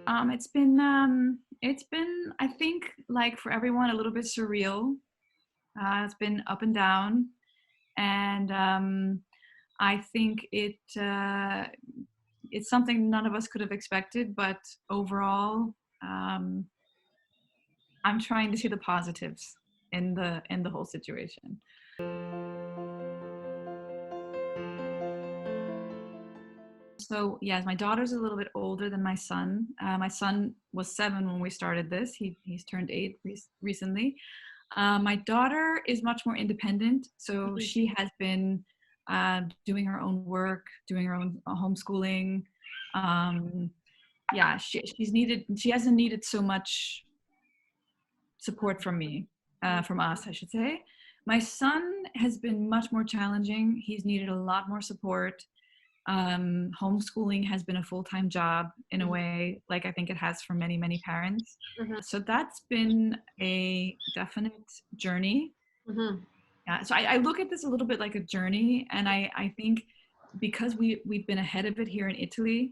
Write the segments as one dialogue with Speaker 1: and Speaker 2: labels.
Speaker 1: It's been, I think, like for everyone, a little bit surreal. It's been up and down, and I think it's something none of us could have expected. But overall, um, I'm trying to see the positives in the whole situation. So yes, my daughter's a little bit older than my son. My son was 7 when we started this. He's turned 8 recently. My daughter is much more independent, so she has been doing her own work, doing her own homeschooling. Yeah, she hasn't needed so much support from me, from us, I should say. My son has been much more challenging. He's needed a lot more support. Homeschooling has been a full-time job in a way, like I think it has for many, many parents. So that's been a definite journey. Yeah, so I look at this a little bit like a journey, and I think because we've been ahead of it here in Italy,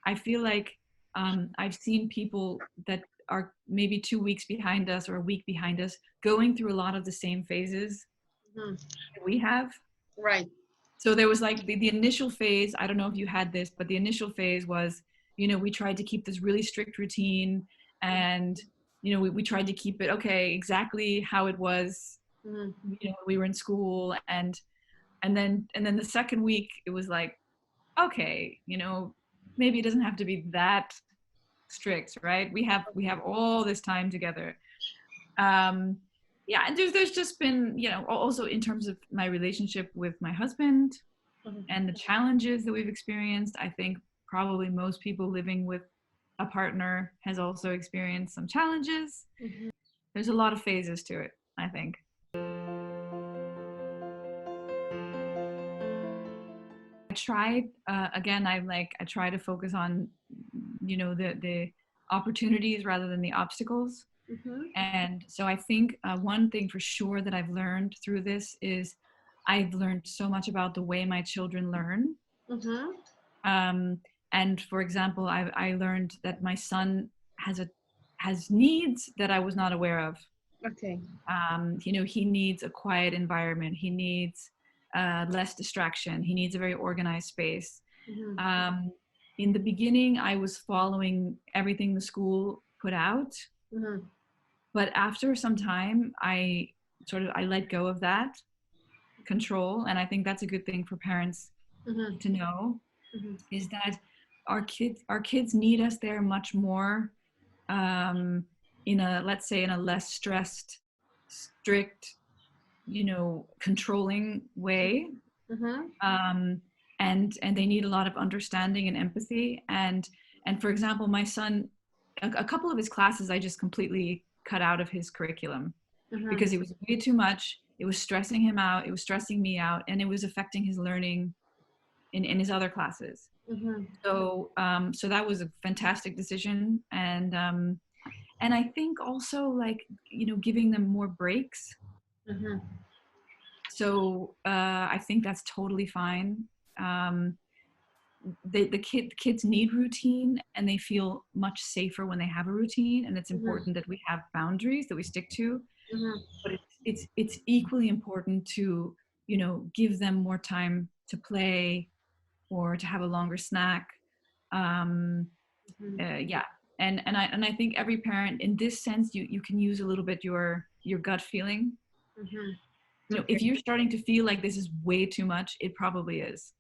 Speaker 1: I feel like I've seen people that are maybe 2 weeks behind us or a week behind us going through a lot of the same phases that we have.
Speaker 2: Right.
Speaker 1: So there was like the initial phase, I don't know if you had this, but the initial phase was, we tried to keep this really strict routine, and, we tried to keep it, okay, exactly how it was, when we were in school. And then the second week it was like, okay, maybe it doesn't have to be that strict, right? We have all this time together. Yeah, and there's just been, also in terms of my relationship with my husband and the challenges that we've experienced. I think probably most people living with a partner has also experienced some challenges. There's a lot of phases to it, I think. I tried again. I try to focus on, the opportunities rather than the obstacles. And so I think one thing for sure that I've learned through this is I've learned so much about the way my children learn. And for example, I learned that my son has needs that I was not aware of.
Speaker 2: Okay.
Speaker 1: He needs a quiet environment. He needs less distraction. He needs a very organized space. In the beginning, I was following everything the school put out. But after some time, I let go of that control. And I think that's a good thing for parents to know, is that our kids need us there much more, let's say in a less stressed, strict, controlling way. And they need a lot of understanding and empathy. And for example, my son, a couple of his classes I just completely cut out of his curriculum because it was way too much. It was stressing him out. It was stressing me out, and it was affecting his learning in his other classes. So that was a fantastic decision. And I think also, like, giving them more breaks. So I think that's totally fine. The kids need routine, and they feel much safer when they have a routine, and it's important that we have boundaries that we stick to. But it's equally important to give them more time to play or to have a longer snack. Yeah, and I think every parent in this sense, you can use a little bit your gut feeling. If you're starting to feel like this is way too much, it probably is.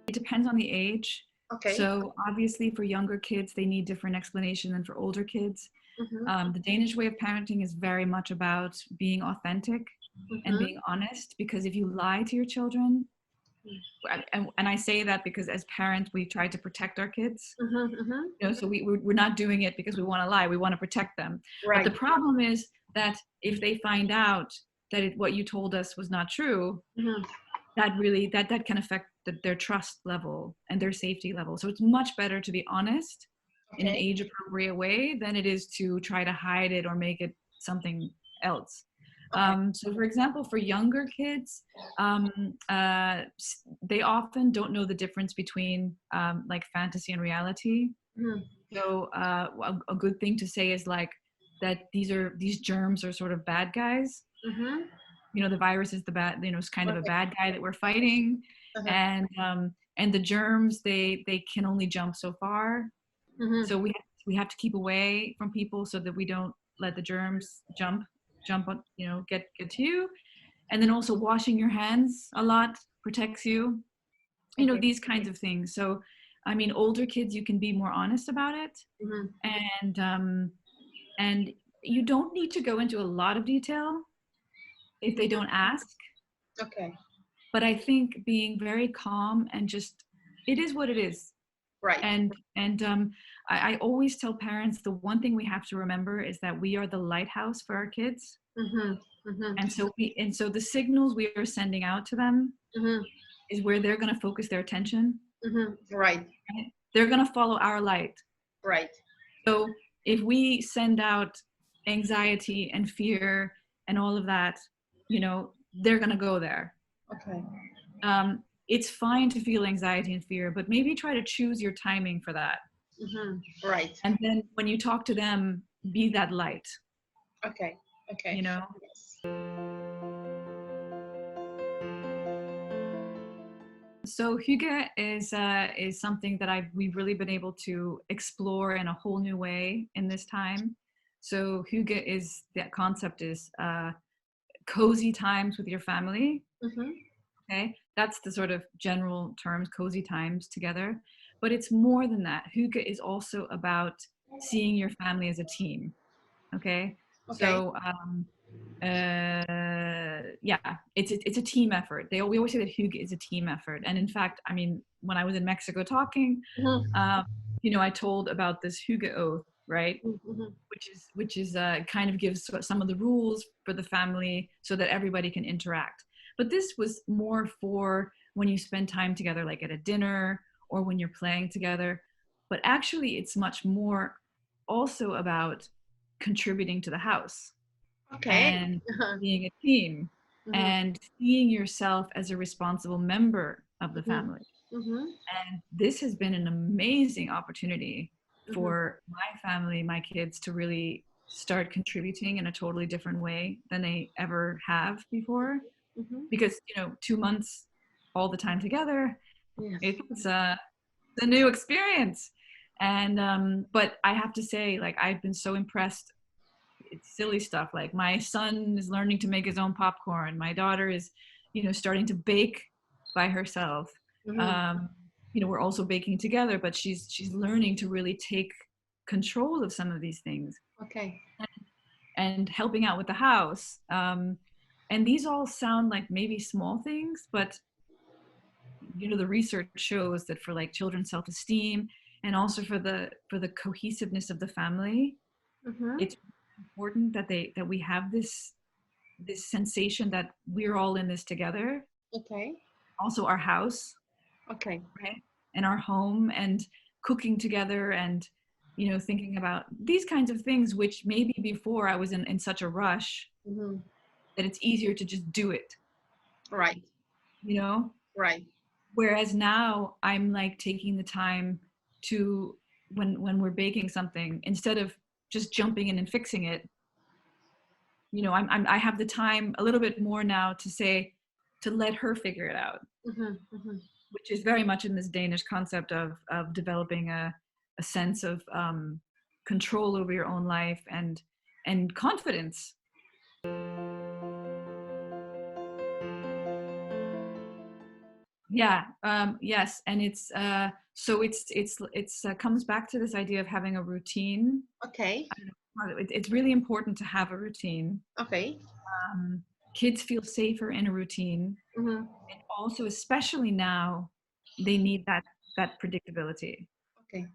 Speaker 1: It depends on the age.
Speaker 2: Okay.
Speaker 1: So obviously for younger kids, they need different explanation than for older kids. The Danish way of parenting is very much about being authentic and being honest, because if you lie to your children, and I say that because as parents, we try to protect our kids. So we're not doing it because we want to lie. We want to protect them.
Speaker 2: Right.
Speaker 1: But the problem is that if they find out that what you told us was not true, that really that can affect their trust level and their safety level. So it's much better to be honest in an age appropriate way than it is to try to hide it or make it something else. So for example, for younger kids, they often don't know the difference between like fantasy and reality.
Speaker 2: Mhm.
Speaker 1: So a good thing to say is like that these germs are sort of bad guys.
Speaker 2: Mhm.
Speaker 1: You know, the virus is the bad, you know, it's kind of a
Speaker 2: Okay.
Speaker 1: bad guy that we're fighting.
Speaker 2: Uh-huh.
Speaker 1: And the germs, they can only jump so far.
Speaker 2: Mhm.
Speaker 1: So we have to keep away from people so that we don't let the germs jump on, you know, get to you. And then also washing your hands a lot protects you. You know,
Speaker 2: Okay.
Speaker 1: these kinds of things. So I mean, older kids, you can be more honest about it.
Speaker 2: Mhm.
Speaker 1: And you don't need to go into a lot of detail if they don't ask.
Speaker 2: Okay.
Speaker 1: But I think being very calm and just, it is what it is.
Speaker 2: Right.
Speaker 1: And I always tell parents the one thing we have to remember is that we are the lighthouse for our kids.
Speaker 2: Mhm. Mhm.
Speaker 1: And so the signals we are sending out to them
Speaker 2: Mhm.
Speaker 1: is where they're going to focus their attention.
Speaker 2: Mhm. Right.
Speaker 1: Right? They're going to follow our light.
Speaker 2: Right.
Speaker 1: So if we send out anxiety and fear and all of that, you know, they're going to go there.
Speaker 2: Okay.
Speaker 1: It's fine to feel anxiety and fear, but maybe try to choose your timing for that.
Speaker 2: Mhm. Right.
Speaker 1: And then when you talk to them, be that light,
Speaker 2: Okay. Okay.
Speaker 1: you know?
Speaker 2: Yes.
Speaker 1: So hygge is something that we've really been able to explore in a whole new way in this time. So hygge is, that concept is cozy times with your family.
Speaker 2: Mhm.
Speaker 1: Okay, that's the sort of general terms, cozy times together. But it's more than that. Hygge is also about seeing your family as a team. Okay,
Speaker 2: Okay.
Speaker 1: so yeah, it's a team effort. We always say that hygge is a team effort, and in fact, I mean, when I was in Mexico talking,
Speaker 2: Mhm.
Speaker 1: um, you know, I told about this hygge oath, right?
Speaker 2: Mhm.
Speaker 1: Which is kind of gives some of the rules for the family so that everybody can interact. But this was more for when you spend time together, like at a dinner or when you're playing together. But actually, it's much more also about contributing to the house
Speaker 2: Okay.
Speaker 1: and
Speaker 2: Uh-huh.
Speaker 1: being a team
Speaker 2: Mhm.
Speaker 1: and seeing yourself as a responsible member of the
Speaker 2: Mhm.
Speaker 1: family.
Speaker 2: Mhm.
Speaker 1: And this has been an amazing opportunity
Speaker 2: Mhm.
Speaker 1: for my family, my kids, to really start contributing in a totally different way than they ever have before.
Speaker 2: Mhm.
Speaker 1: Because, you know, 2 months all the time together,
Speaker 2: Yes.
Speaker 1: it's a new experience. And but I have to say, like, I've been so impressed. It's silly stuff. Like, my son is learning to make his own popcorn. My daughter is, you know, starting to bake by herself.
Speaker 2: Mhm.
Speaker 1: um, you know, we're also baking together, but she's learning to really take control of some of these things
Speaker 2: Okay.
Speaker 1: and helping out with the house. And these all sound like maybe small things, but you know, the research shows that for like children's self-esteem and also for the cohesiveness of the family,
Speaker 2: Mhm.
Speaker 1: it's important that we have this sensation that we're all in this together.
Speaker 2: Okay.
Speaker 1: Also our house,
Speaker 2: Okay.
Speaker 1: right? And our home, and cooking together, and you know, thinking about these kinds of things, which maybe before I was in such a rush
Speaker 2: Mhm.
Speaker 1: that it's easier to just do it,
Speaker 2: Right.
Speaker 1: you know?
Speaker 2: Right.
Speaker 1: Whereas now I'm like taking the time to, when we're baking something, instead of just jumping in and fixing it, you know, I have the time a little bit more now to say, to let her figure it out,
Speaker 2: Mhm. Mhm.
Speaker 1: which is very much in this Danish concept of developing a sense of control over your own life and confidence. Yeah, yes, and it's so it's comes back to this idea of having a routine.
Speaker 2: Okay.
Speaker 1: I don't know, it's really important to have a routine.
Speaker 2: Okay.
Speaker 1: Um, Kids feel safer in a routine,
Speaker 2: Mhm.
Speaker 1: and also, especially now, they need that predictability,
Speaker 2: Okay.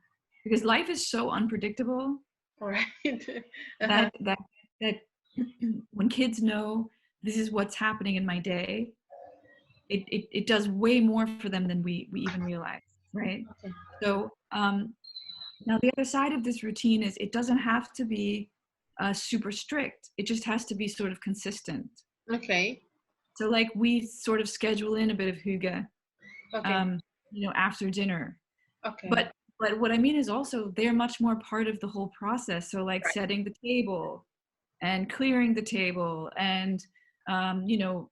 Speaker 1: because life is so unpredictable
Speaker 2: All right. Uh-huh.
Speaker 1: that when kids know this is what's happening in my day, it does way more for them than we even realize, right?
Speaker 2: Okay.
Speaker 1: So now the other side of this routine is it doesn't have to be super strict. It just has to be sort of consistent.
Speaker 2: Okay.
Speaker 1: So like we sort of schedule in a bit of hygge,
Speaker 2: Okay.
Speaker 1: after dinner.
Speaker 2: Okay.
Speaker 1: But what I mean is also they're much more part of the whole process. So like
Speaker 2: Right.
Speaker 1: setting the table and clearing the table and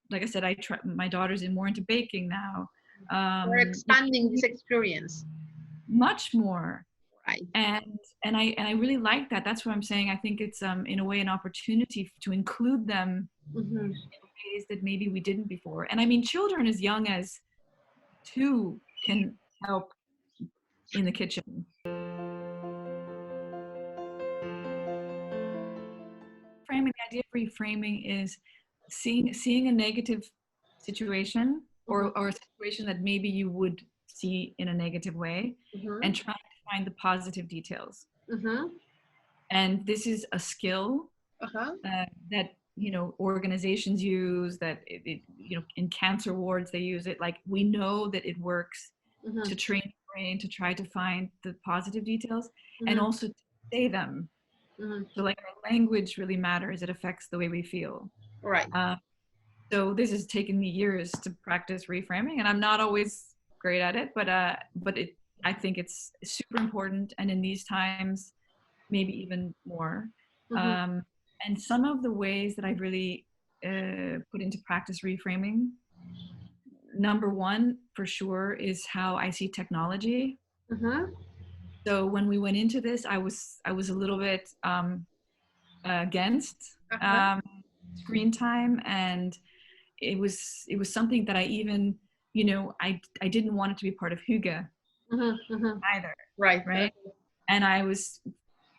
Speaker 1: like I said, my daughter's more into baking now.
Speaker 2: We're expanding this experience.
Speaker 1: Much more.
Speaker 2: Right.
Speaker 1: And I really like that. That's what I'm saying. I think it's in a way an opportunity to include them
Speaker 2: Mm-hmm.
Speaker 1: in ways that maybe we didn't before. And I mean, children as young as 2 can help in the kitchen. Framing, the idea of reframing is seeing a negative situation or a situation that maybe you would see in a negative way, and trying to find the positive details. And this is a skill that organizations use, that in cancer wards they use it. Like, we know that it works to train the brain to try to find the positive details and also to say them. So like our language really matters. It affects the way we feel.
Speaker 2: Right.
Speaker 1: So this has taken me years to practice reframing, and I'm not always great at it, but I think it's super important, and in these times maybe even more. And some of the ways that I've really put into practice reframing, number one for sure is how I see technology. So when we went into this, I was a little bit against screen time, and it was something that I even I didn't want it to be part of hygge either. Right. And I was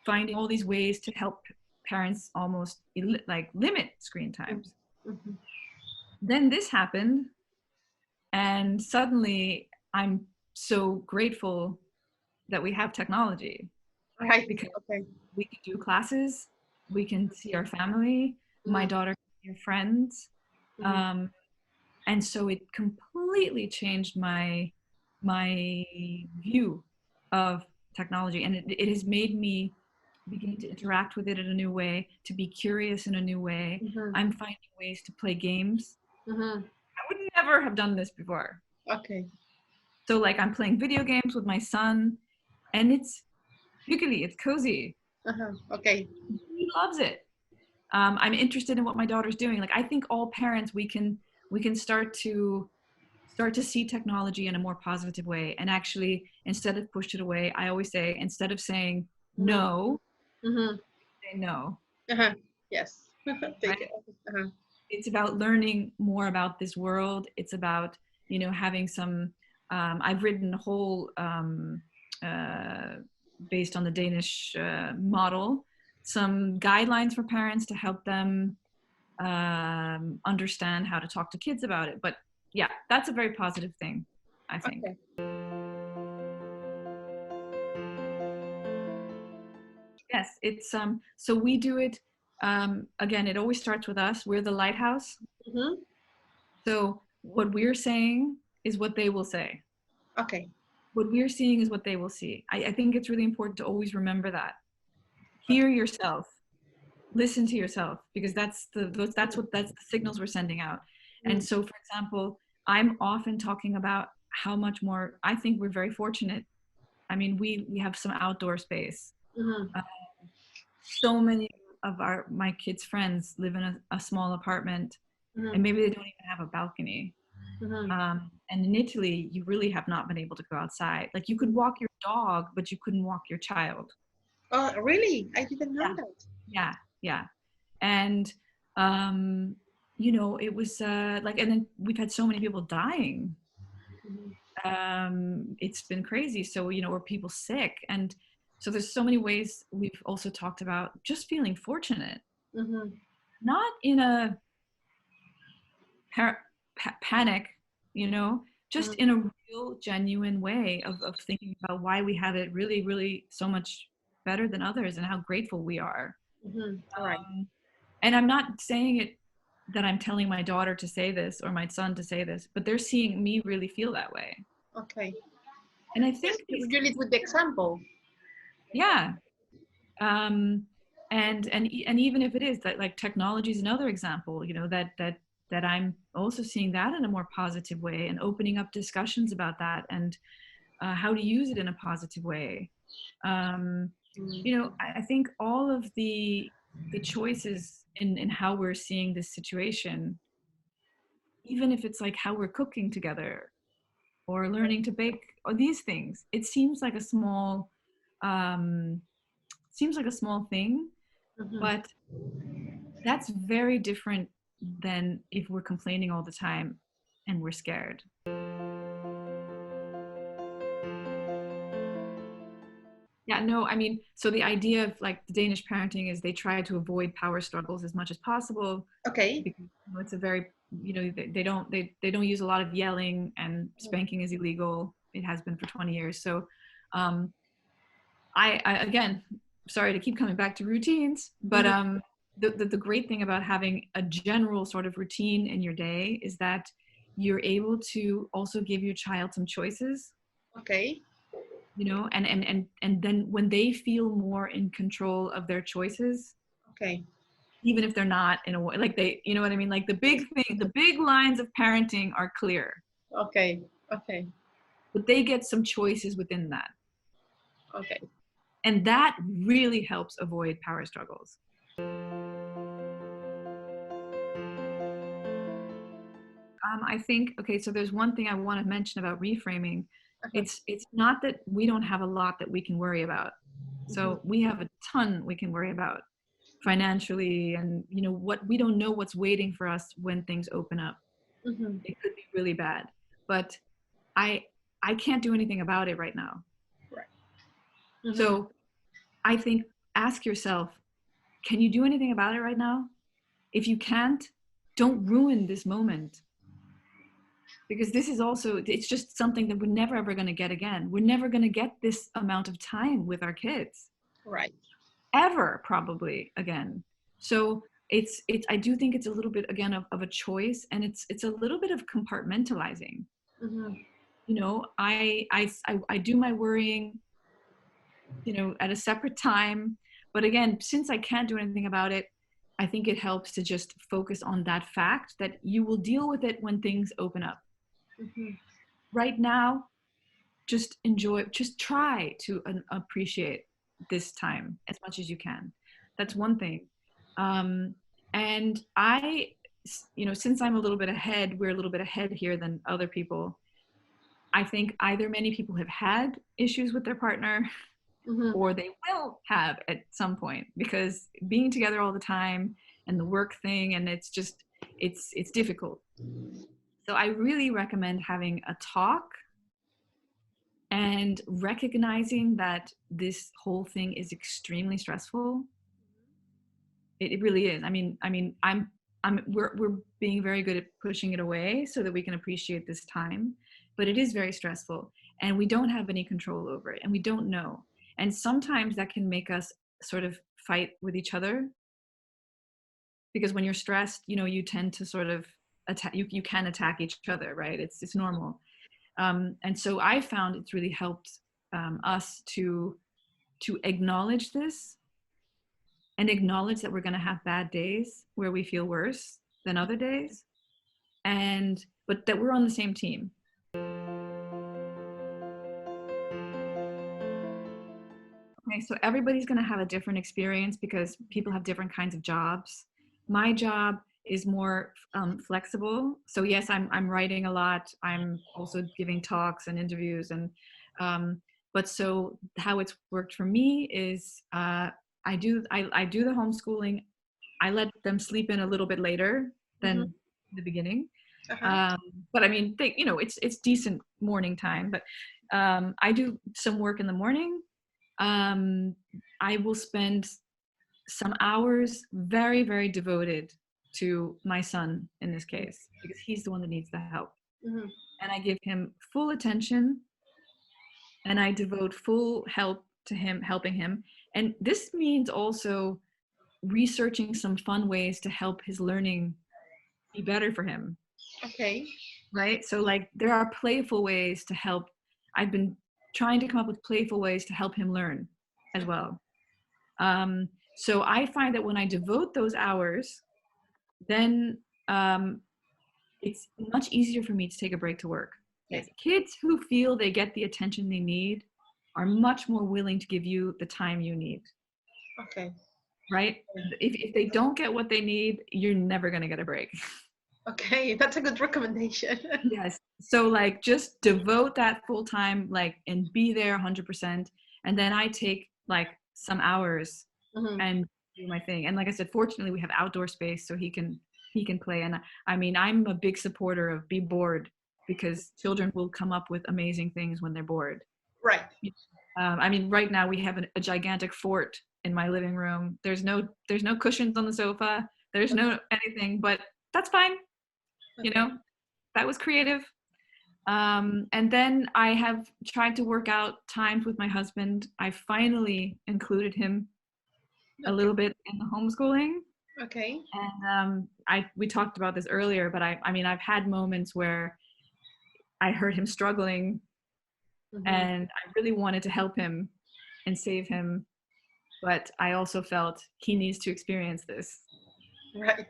Speaker 1: finding all these ways to help parents almost like limit screen times. Then this happened, and suddenly I'm so grateful that we have technology.
Speaker 2: Right.
Speaker 1: Because we can do classes, we can see our family, my daughter can see her friends. And so it completely changed my view of technology, and it has made me begin to interact with it in a new way, to be curious in a new way. I'm finding ways to play games. I would never have done this before.
Speaker 2: Okay.
Speaker 1: So like I'm playing video games with my son, and it's hyggelig, it's cozy.
Speaker 2: Okay.
Speaker 1: He loves it. I'm interested in what my daughter's doing. Like, I think all parents, we can start to see technology in a more positive way. And actually, instead of push it away, I always say, instead of saying no, say no.
Speaker 2: Yes.
Speaker 1: Right? It's about learning more about this world. It's about having some. I've written a whole based on the Danish model, some guidelines for parents to help them understand how to talk to kids about it. But yeah, that's a very positive thing, I think. Okay. Yes, it's so we do it again, it always starts with us. We're the lighthouse. So what we're saying is what they will say.
Speaker 2: Okay.
Speaker 1: What we're seeing is what they will see. I think it's really important to always remember that. Hear yourself, listen to yourself, because that's the signals we're sending out. And so, for example, I'm often talking about how much more, I think we're very fortunate. I mean, we have some outdoor space. So many of my kids' friends live in a small apartment, and maybe they don't even have a balcony. And in Italy, you really have not been able to go outside. Like, you could walk your dog, but you couldn't walk your child.
Speaker 2: Oh, really? I didn't know that.
Speaker 1: Yeah. And, it was like, and then we've had so many people dying. It's been crazy. So, were people sick? And so there's so many ways. We've also talked about just feeling fortunate, not in a panic, just in a real, genuine way of thinking about why we have it really, really so much better than others, and how grateful we are.
Speaker 2: Right.
Speaker 1: And I'm not saying it that I'm telling my daughter to say this or my son to say this, but they're seeing me really feel that way.
Speaker 2: Okay.
Speaker 1: And I think
Speaker 2: you lead with the example.
Speaker 1: Yeah. and even if it is that, like, technology is another example, you know, that I'm also seeing that in a more positive way, and opening up discussions about that, and how to use it in a positive way. You know, I think all of the choices in how we're seeing this situation, even if it's like how we're cooking together or learning to bake or these things, it um, seems like a small thing, but that's very different than if we're complaining all the time and we're scared. Yeah, no, I mean, so the idea of like the Danish parenting is they try to avoid power struggles as much as possible.
Speaker 2: Okay.
Speaker 1: Because, you know, it's a very, you know, they don't use a lot of yelling, and spanking is illegal. It has been for 20 years. So I again, sorry to keep coming back to routines, but the great thing about having a general sort of routine in your day is that you're able to also give your child some choices.
Speaker 2: Okay.
Speaker 1: You know, and then when they feel more in control of their choices,
Speaker 2: Okay.
Speaker 1: even if they're not, in a way, like, they, you know what I mean, like the big thing, the big lines of parenting are clear,
Speaker 2: Okay. Okay.
Speaker 1: but they get some choices within that,
Speaker 2: Okay.
Speaker 1: and that really helps avoid power struggles. I think, okay, so there's one thing I want to mention about reframing. It's not that we don't have a lot that we can worry about. So we have a ton we can worry about financially, and, you know, what we don't know what's waiting for us when things open up. It could be really bad, but I can't do anything about it right now.
Speaker 2: Right.
Speaker 1: So I think, ask yourself, can you do anything about it right now? If you can't, don't ruin this moment. Because this is also, it's just something that we're never ever going to get again. We're never going to get this amount of time with our kids.
Speaker 2: Right.
Speaker 1: Ever, probably, again. So it's I do think it's a little bit, again, of a choice, and it's a little bit of compartmentalizing. You know, I do my worrying, you know, at a separate time. But again, since I can't do anything about it, I think it helps to just focus on that fact that you will deal with it when things open up. Right now, just enjoy, just try to appreciate this time as much as you can. That's one thing. And I, you know, since I'm a little bit ahead, we're a little bit ahead here than other people. I think either many people have had issues with their partner, or they will have at some point, because being together all the time and the work thing, and it's just, it's difficult. So I really recommend having a talk and recognizing that this whole thing is extremely stressful. It really is. I mean, we're being very good at pushing it away so that we can appreciate this time, but it is very stressful, and we don't have any control over it, and we don't know. And sometimes that can make us sort of fight with each other, because when you're stressed, you know, you tend to sort of attack, you can attack each other, right? It's normal. And so I found it's really helped us to acknowledge this, and acknowledge that we're going to have bad days where we feel worse than other days, but that we're on the same team. Okay, so everybody's going to have a different experience because people have different kinds of jobs. My job is more flexible. So yes, I'm writing a lot. I'm also giving talks and interviews, and but so how it's worked for me is I do the homeschooling. I let them sleep in a little bit later than the beginning. But I mean, you know, it's decent morning time. But I do some work in the morning. I will spend some hours very, very devoted to my son in this case, because he's the one that needs the help. And I give him full attention, and I devote full help to him, helping him. And this means also researching some fun ways to help his learning be better for him.
Speaker 2: Okay.
Speaker 1: Right? So like, there are playful ways to help. I've been trying to come up with playful ways to help him learn as well. So I find that when I devote those hours, then it's much easier for me to take a break to work. Yes. Kids who feel they get the attention they need are much more willing to give you the time you need.
Speaker 2: Okay.
Speaker 1: Right? If they don't get what they need, you're never going to get a break.
Speaker 2: Okay, that's a good recommendation.
Speaker 1: Yes. So like just devote that full time, like, and be there 100%. And then I take like some hours and do my thing. And like I said, fortunately we have outdoor space so he can play. And I mean, I'm a big supporter of be bored, because children will come up with amazing things when they're bored.
Speaker 2: Right.
Speaker 1: I mean, right now we have a gigantic fort in my living room. There's no cushions on the sofa. There's no anything, but that's fine.
Speaker 2: Okay.
Speaker 1: You know, that was creative. And then I have tried to work out times with my husband. I finally included him a little bit in the homeschooling.
Speaker 2: Okay.
Speaker 1: And we talked about this earlier, but I mean, I've had moments where I heard him struggling, and I really wanted to help him and save him, but I also felt he needs to experience this.
Speaker 2: Right.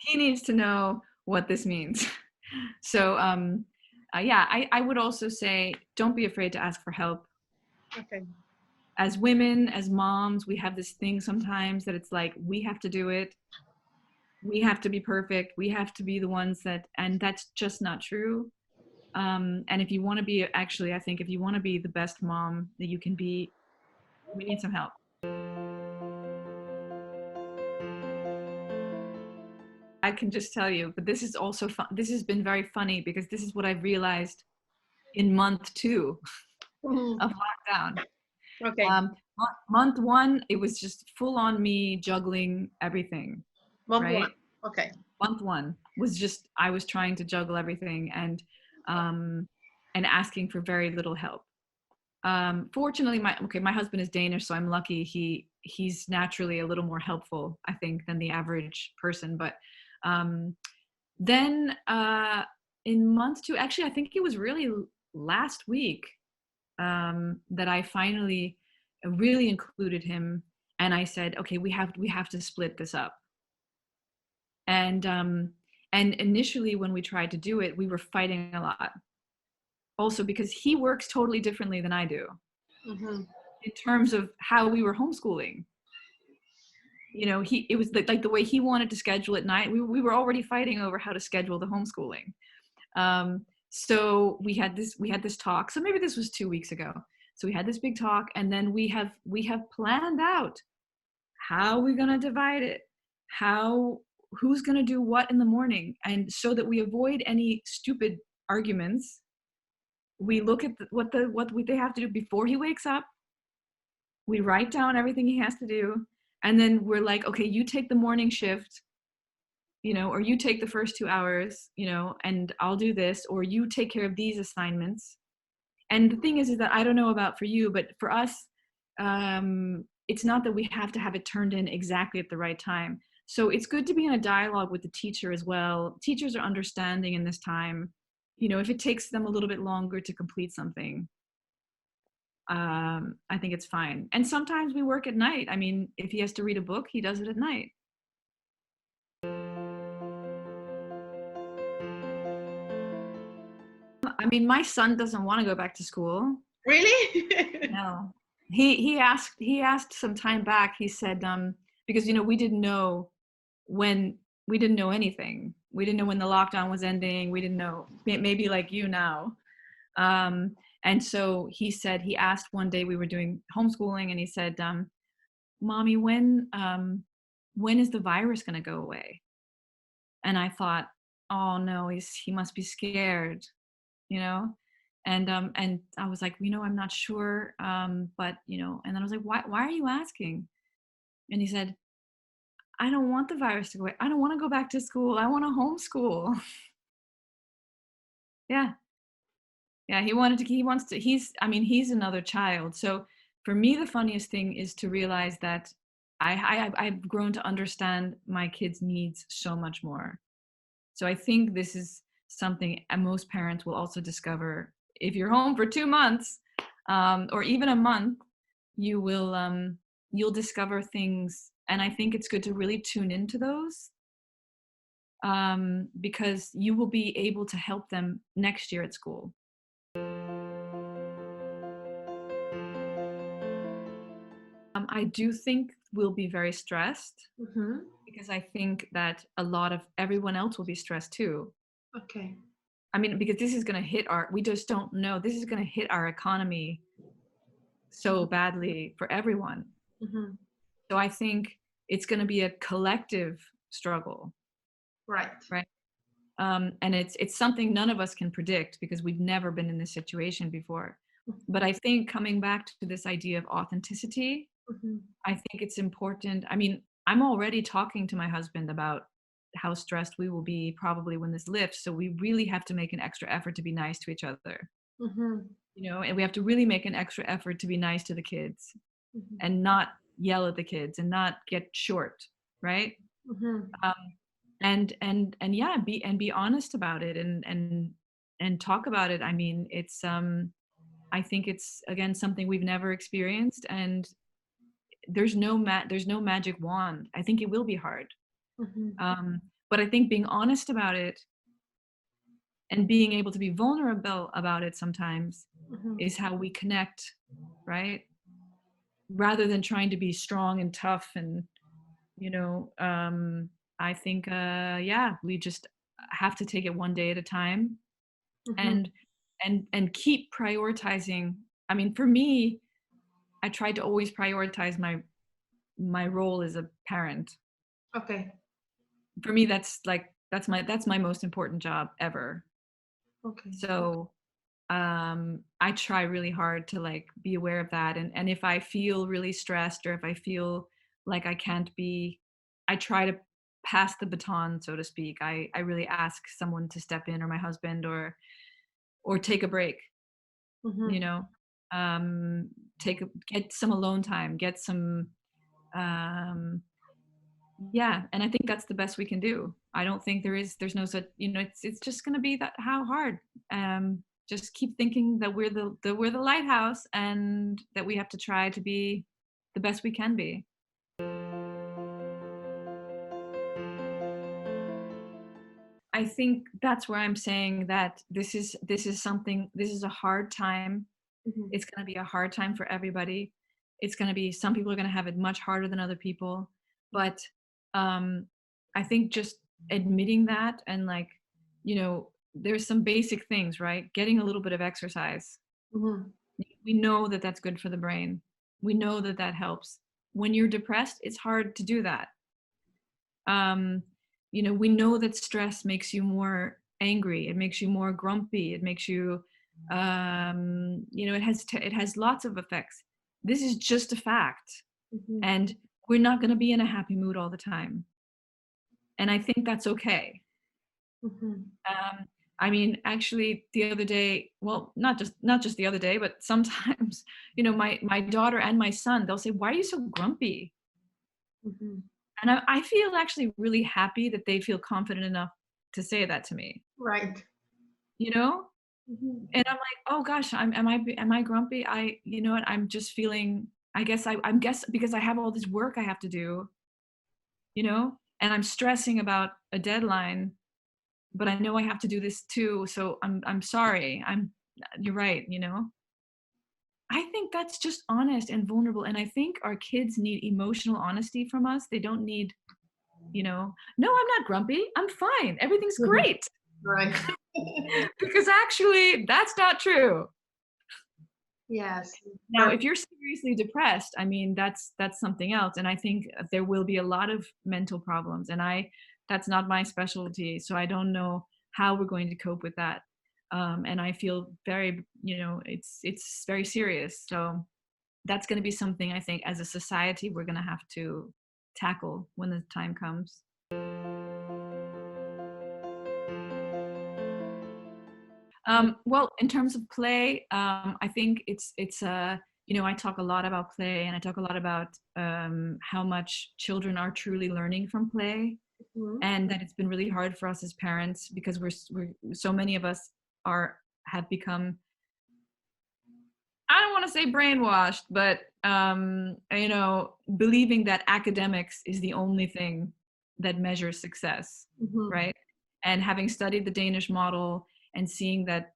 Speaker 1: He needs to know what this means. So yeah, I would also say don't be afraid to ask for help.
Speaker 2: Okay.
Speaker 1: As women, as moms, we have this thing sometimes that it's like we have to do it. We have to be perfect. We have to be the ones that, and that's just not true. And if you want to be, actually, I think if you want to be the best mom that you can be, we need some help. I can just tell you, but this is also fun. This has been very funny because this is what I've realized in month 2 of lockdown.
Speaker 2: Okay.
Speaker 1: Month 1, it was just full on me juggling everything.
Speaker 2: Month
Speaker 1: right?
Speaker 2: 1. Okay.
Speaker 1: Month 1 was just, I was trying to juggle everything and asking for very little help. Fortunately, my husband is Danish, so I'm lucky. He's naturally a little more helpful, I think, than the average person. But then in month 2, actually, I think it was really last week that I finally really included him, and I said, okay, we have to split this up. And initially, when we tried to do it, we were fighting a lot. Also, because he works totally differently than I do in terms of how we were homeschooling. You know, it was like the way he wanted to schedule at night. We were already fighting over how to schedule the homeschooling. So we had this talk. So maybe this was 2 weeks ago. So we had this big talk, and then we have planned out how we're gonna divide it, who's gonna do what in the morning, and so that we avoid any stupid arguments. We look at what they have to do before he wakes up. We write down everything he has to do, and then we're like, okay, you take the morning shift, you know, or you take the first 2 hours, you know, and I'll do this, or you take care of these assignments. And the thing is that I don't know about for you, but for us, it's not that we have to have it turned in exactly at the right time. So it's good to be in a dialogue with the teacher as well. Teachers are understanding in this time. You know, if it takes them a little bit longer to complete something, I think it's fine. And sometimes we work at night. I mean, if he has to read a book, he does it at night. I mean, my son doesn't want to go back to school.
Speaker 2: Really?
Speaker 1: No. He asked some time back. He said, because, you know, we didn't know anything. We didn't know when the lockdown was ending. We didn't know, maybe like you now. And so he asked one day, we were doing homeschooling, and he said, Mommy, when is the virus going to go away? And I thought, oh no, he must be scared, you know? And I was like, you know, I'm not sure. But, you know, and then I was like, why are you asking? And he said, I don't want the virus to go away. I don't want to go back to school. I want to homeschool. Yeah. Yeah. He's another child. So for me, the funniest thing is to realize that I've grown to understand my kids' needs so much more. So I think this is something most parents will also discover. If you're home for 2 months, or even a month, you will you'll discover things, and I think it's good to really tune into those, because you will be able to help them next year at school. I do think we'll be very stressed,
Speaker 2: Mm-hmm.
Speaker 1: because I think that a lot of everyone else will be stressed too.
Speaker 2: Okay.
Speaker 1: I mean, because this is going to hit we just don't know. This is going to hit our economy so badly for everyone.
Speaker 2: Mm-hmm.
Speaker 1: So I think it's going to be a collective struggle,
Speaker 2: Right.
Speaker 1: right? And it's something none of us can predict because we've never been in this situation before. But I think coming back to this idea of authenticity,
Speaker 2: Mm-hmm.
Speaker 1: I think it's important. I mean, I'm already talking to my husband about how stressed we will be probably when this lifts. So we really have to make an extra effort to be nice to each other,
Speaker 2: Mm-hmm.
Speaker 1: and we have to really make an extra effort to be nice to the kids
Speaker 2: Mm-hmm.
Speaker 1: and not yell at the kids and not get short, right?
Speaker 2: Mm-hmm.
Speaker 1: Um, and yeah, be honest about it, and talk about it. I mean, it's I think it's, again, something we've never experienced, and there's no magic wand. I think it will be hard.
Speaker 2: Mm-hmm.
Speaker 1: But I think being honest about it and being able to be vulnerable about it sometimes
Speaker 2: Mm-hmm.
Speaker 1: is how we connect, right? Rather than trying to be strong and tough, and I think yeah, we just have to take it one day at a time,
Speaker 2: Mm-hmm.
Speaker 1: and and keep prioritizing. I mean, for me, I tried to always prioritize my role as a parent.
Speaker 2: Okay.
Speaker 1: For me, that's my most important job ever.
Speaker 2: Okay.
Speaker 1: So I try really hard to like be aware of that, and if I feel really stressed, or if I feel like I can't be, I try to pass the baton, so to speak. I really ask someone to step in, or my husband, or take a break, you
Speaker 2: Mm-hmm.
Speaker 1: know um get some alone time, get some um yeah, and I think that's the best we can do. I don't think there's no such, it's just going to be that how hard. Just keep thinking that we're the lighthouse, and that we have to try to be the best we can be. I think that's where I'm saying that this is a hard time.
Speaker 2: Mm-hmm.
Speaker 1: It's going to be a hard time for everybody. It's going to be, some people are going to have it much harder than other people, but um I think just admitting that, and like, there's some basic things, right? Getting a little bit of exercise.
Speaker 2: Mm-hmm.
Speaker 1: We know that that's good for the brain. We know that that helps. When you're depressed, it's hard to do that. um we know that stress makes you more angry, it makes you more grumpy, it makes you it has lots of effects. This is just a fact,
Speaker 2: Mm-hmm.
Speaker 1: and we're not going to be in a happy mood all the time, and I think that's okay.
Speaker 2: Mm-hmm.
Speaker 1: um I mean, actually, the other day, well, not just the other day, but sometimes, my daughter and my son, they'll say, "Why are you so grumpy?"
Speaker 2: Mm-hmm.
Speaker 1: And I feel actually really happy that they feel confident enough to say that to me,
Speaker 2: Right.
Speaker 1: you know?
Speaker 2: Mm-hmm.
Speaker 1: And I'm like, "Oh gosh, am I grumpy? You know what? I'm just feeling, I guess I'm guess because I have all this work I have to do, and I'm stressing about a deadline, but I know I have to do this too. So I'm sorry. You're right, I think that's just honest and vulnerable, and I think our kids need emotional honesty from us. They don't need, "No, I'm not grumpy. I'm fine. Everything's
Speaker 2: Mm-hmm.
Speaker 1: great."
Speaker 2: Right.
Speaker 1: Because actually, that's not true.
Speaker 2: Yes.
Speaker 1: Now, if you're seriously depressed, I mean, that's something else, and I think there will be a lot of mental problems, and that's not my specialty, so I don't know how we're going to cope with that. And I feel very, it's very serious. So that's going to be something, I think, as a society, we're going to have to tackle when the time comes. Well, in terms of play, I think I talk a lot about play, and I talk a lot about how much children are truly learning from play,
Speaker 2: Mhm.
Speaker 1: and that it's been really hard for us as parents because we're so many of us have become, I don't want want to say brainwashed, but believing that academics is the only thing that measures success, right? And having studied the Danish model and seeing that,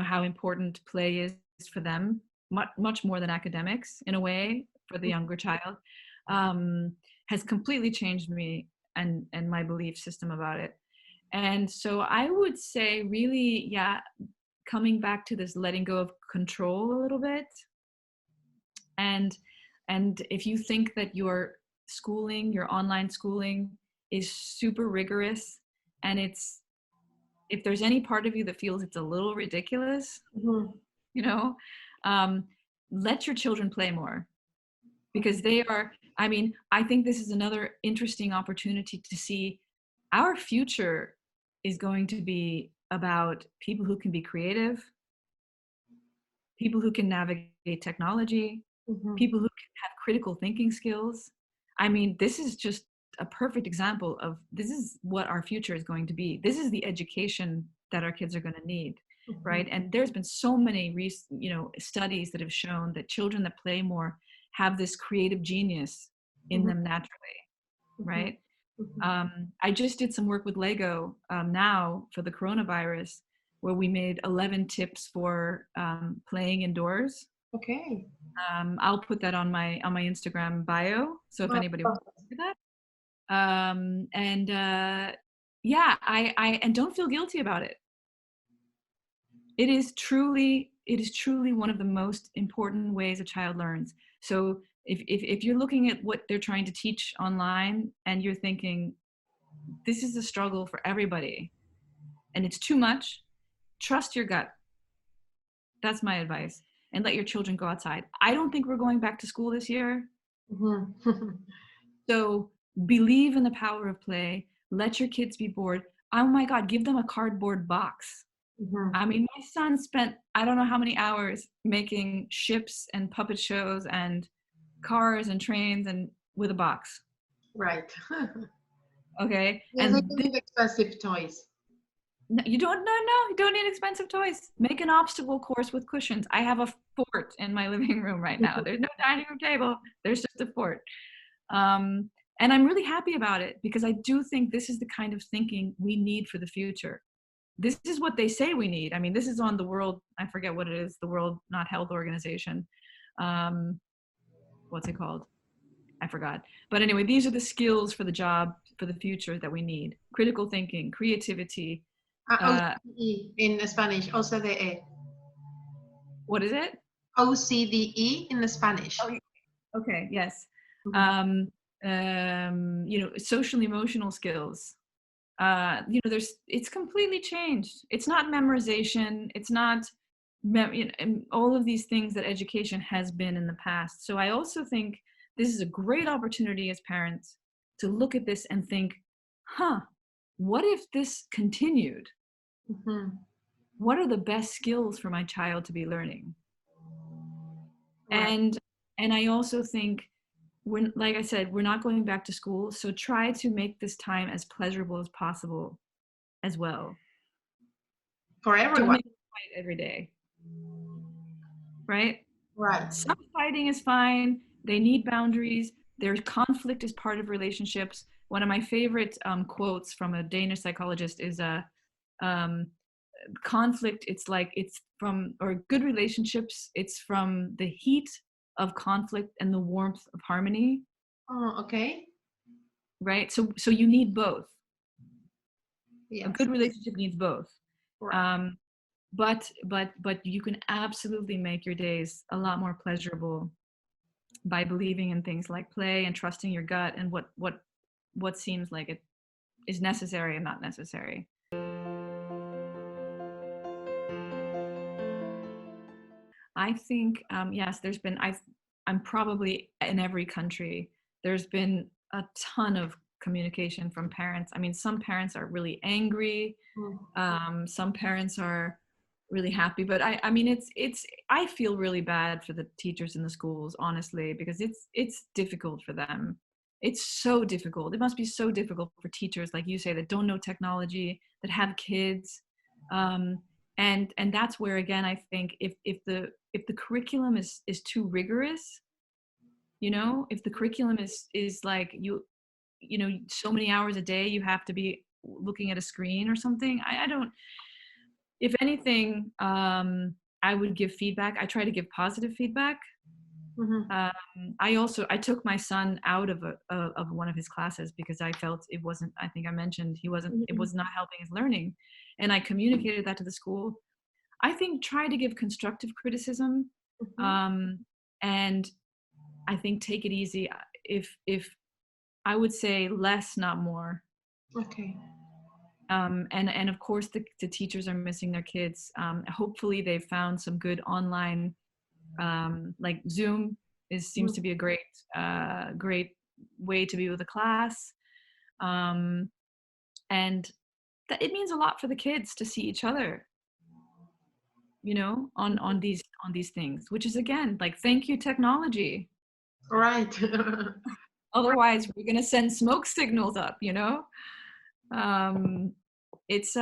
Speaker 1: how important play is for them, much more than academics in a way for the younger child, has completely changed me and my belief system about it. And so I would say really, yeah, coming back to this letting go of control a little bit. And if you think that your schooling, your online schooling is super rigorous, and if there's any part of you that feels it's a little ridiculous, let your children play more, because they are, I think this is another interesting opportunity to see our future is going to be about people who can be creative, people who can navigate technology, people who can have critical thinking skills. This is just a perfect example of this is what our future is going to be. This is the education that our kids are going to need, right? And there's been so many studies that have shown that children that play more have this creative genius in them naturally, right? I just did some work with Lego now for the coronavirus, where we made 11 tips for playing indoors.
Speaker 2: Okay.
Speaker 1: I'll put that on my Instagram bio, so if anybody wants to do that. And don't feel guilty about it. It is truly one of the most important ways a child learns. So if you're looking at what they're trying to teach online and you're thinking, this is a struggle for everybody and it's too much, trust your gut. That's my advice. And let your children go outside. I don't think we're going back to school this year. So believe in the power of play. Let your kids be bored. Oh my God, give them a cardboard box. My son spent, I don't know how many hours making ships and puppet shows and cars and trains and with a box.
Speaker 2: Right.
Speaker 1: Okay.
Speaker 2: Yeah, and they need expensive toys.
Speaker 1: No, you don't need expensive toys. Make an obstacle course with cushions. I have a fort in my living room right now. There's no dining room table. There's just a fort. And I'm really happy about it, because I do think this is the kind of thinking we need for the future. This is what they say we need. This is on the world, I forget what it is, the World Not Health Organization. What's it called? I forgot. But anyway, these are the skills for the job, for the future that we need. Critical thinking, creativity.
Speaker 2: OCDE in Spanish, OCDE.
Speaker 1: What is it?
Speaker 2: OCDE in Spanish.
Speaker 1: Oh, okay, yes. Social emotional skills. It's completely changed. It's not memorization. It's not all of these things that education has been in the past. So I also think this is a great opportunity as parents to look at this and think, what if this continued? What are the best skills for my child to be learning? Right. And I also think, like I said, we're not going back to school, so try to make this time as pleasurable as possible as well.
Speaker 2: For everyone.
Speaker 1: Don't make it fight every day. Right?
Speaker 2: Right.
Speaker 1: Some fighting is fine. They need boundaries. There's conflict is part of relationships. One of my favorite quotes from a Danish psychologist is conflict, good relationships, it's from the heat of conflict and the warmth of harmony.
Speaker 2: Oh, okay.
Speaker 1: Right? So you need both.
Speaker 2: Yes.
Speaker 1: A good relationship needs both.
Speaker 2: Right.
Speaker 1: But you can absolutely make your days a lot more pleasurable by believing in things like play and trusting your gut and what seems like it is necessary and not necessary. I think, yes, I'm probably in every country, there's been a ton of communication from parents. Some parents are really angry. Some parents are really happy, but I feel really bad for the teachers in the schools, honestly, because it's difficult for them. It's so difficult. It must be so difficult for teachers, like you say, that don't know technology, that have kids. And that's where, again, I think if the curriculum is too rigorous, you know, if the curriculum is like you know, so many hours a day you have to be looking at a screen or something, I don't, if anything, I would give feedback. I try to give positive feedback. I took my son out of one of his classes because I felt it wasn't, I think I mentioned, it was not helping his learning, and I communicated that to the school. I think try to give constructive criticism, and I think take it easy. If I would say less, not more.
Speaker 2: Okay.
Speaker 1: And of course the teachers are missing their kids. Hopefully they've found some good online, like Zoom seems to be a great way to be with a class, and that it means a lot for the kids to see each other, you know, on these things, which is, again, like, thank you, technology.
Speaker 2: Right.
Speaker 1: Otherwise we're going to send smoke signals up, you know. It's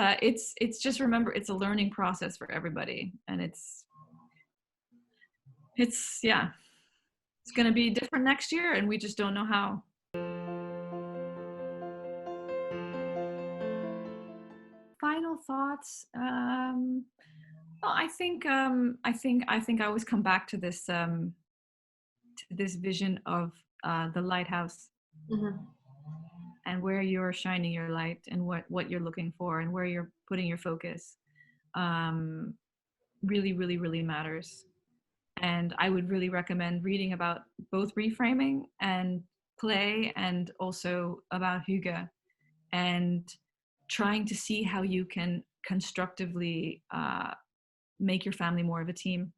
Speaker 1: just, remember, it's a learning process for everybody, and it's yeah, it's going to be different next year, and we just don't know how. Final thoughts. Well, I think I always come back to this vision of the lighthouse, and where you're shining your light, and what you're looking for, and where you're putting your focus, really, really, really matters. And I would really recommend reading about both reframing and play, and also about hygge, and trying to see how you can constructively make your family more of a team.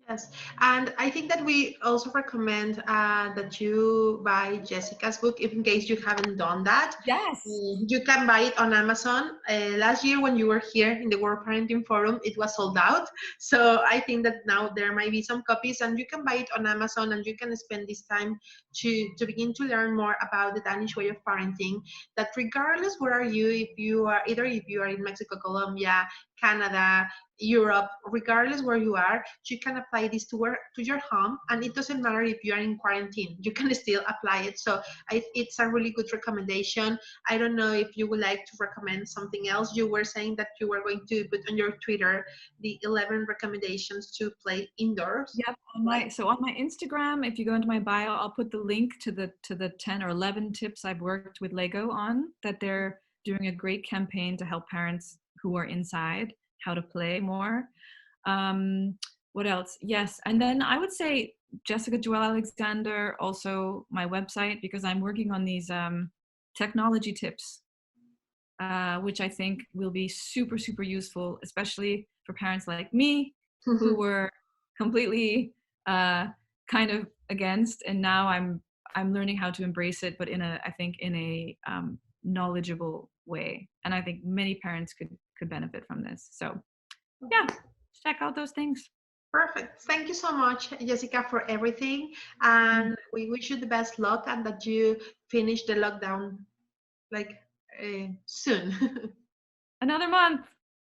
Speaker 2: Yes, and I think that we also recommend that you buy Jessica's book if in case you haven't done that.
Speaker 1: Yes.
Speaker 2: You can buy it on Amazon. Last year when you were here in the World Parenting Forum, it was sold out. So I think that now there might be some copies, and you can buy it on Amazon, and you can spend this time to begin to learn more about the Danish way of parenting. That regardless where are you, if you are in Mexico, Colombia, Canada, Europe, regardless where you are, you can apply this to your home, and it doesn't matter if you are in quarantine, you can still apply it. So it's a really good recommendation. I don't know if you would like to recommend something else. You were saying that you were going to put on your Twitter the 11 recommendations to play indoors.
Speaker 1: Yep. On my Instagram, if you go into my bio, I'll put the link to the 10 or 11 tips I've worked with Lego on, that they're doing a great campaign to help parents who are inside how to play more. What else? Yes. And then I would say Jessica Joelle Alexander, also my website, because I'm working on these technology tips, which I think will be super, super useful, especially for parents like me who were completely kind of against, and now I'm learning how to embrace it, but I think in a knowledgeable way. And I think many parents could benefit from this. So yeah, check out those things.
Speaker 2: Perfect. Thank you so much, Jessica, for everything. And we wish you the best luck, and that you finish the lockdown like soon.
Speaker 1: Another month.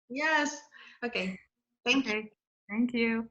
Speaker 2: Yes. Okay. Thank you.
Speaker 1: Thank you.